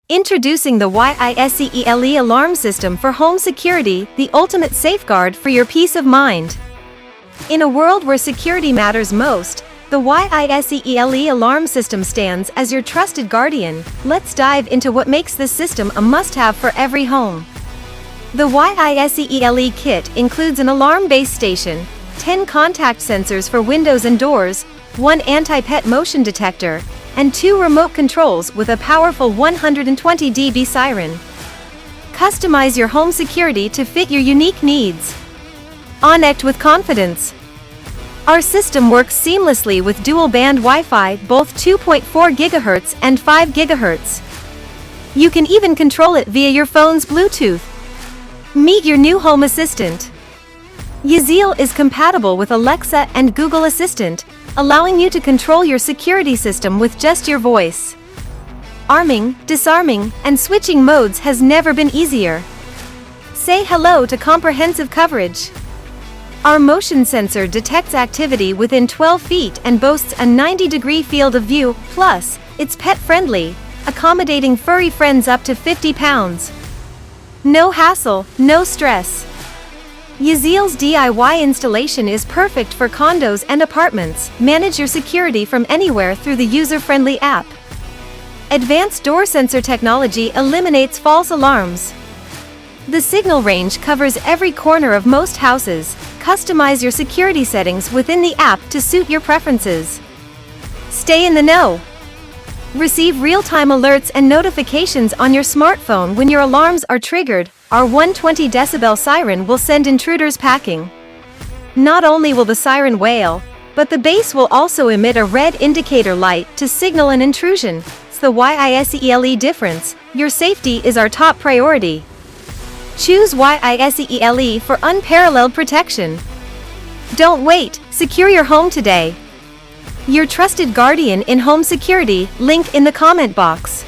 Introducing the YISEELE Alarm System for home security, the ultimate safeguard for your peace of mind. In a world where security matters most, the YISEELE Alarm System stands as your trusted guardian. Let's dive into what makes this system a must-have for every home. The YISEELE kit includes an alarm base station, 10 contact sensors for windows and doors, 1 anti-pet motion detector, and 2 remote controls with a powerful 120 dB siren. Customize your home security to fit your unique needs. Connect with confidence. Our system works seamlessly with dual-band Wi-Fi, both 2.4 GHz and 5 GHz. You can even control it via your phone's Bluetooth. Meet your new home assistant. YISEELE is compatible with Alexa and Google Assistant, allowing you to control your security system with just your voice. Arming, disarming, and switching modes has never been easier. Say hello to comprehensive coverage. Our motion sensor detects activity within 12 feet and boasts a 90-degree field of view, plus, it's pet-friendly, accommodating furry friends up to 50 pounds. No hassle, no stress. YISEELE's DIY installation is perfect for condos and apartments. Manage your security from anywhere through the user-friendly app. Advanced door sensor technology eliminates false alarms. The signal range covers every corner of most houses. Customize your security settings within the app to suit your preferences. Stay in the know. Receive real-time alerts and notifications on your smartphone when your alarms are triggered. Our 120 decibel siren will send intruders packing. Not only will the siren wail, but the base will also emit a red indicator light to signal an intrusion. It's the YISEELE difference. Your safety is our top priority. Choose YISEELE for unparalleled protection. Don't wait, secure your home today. Your trusted guardian in home security, link in the comment box.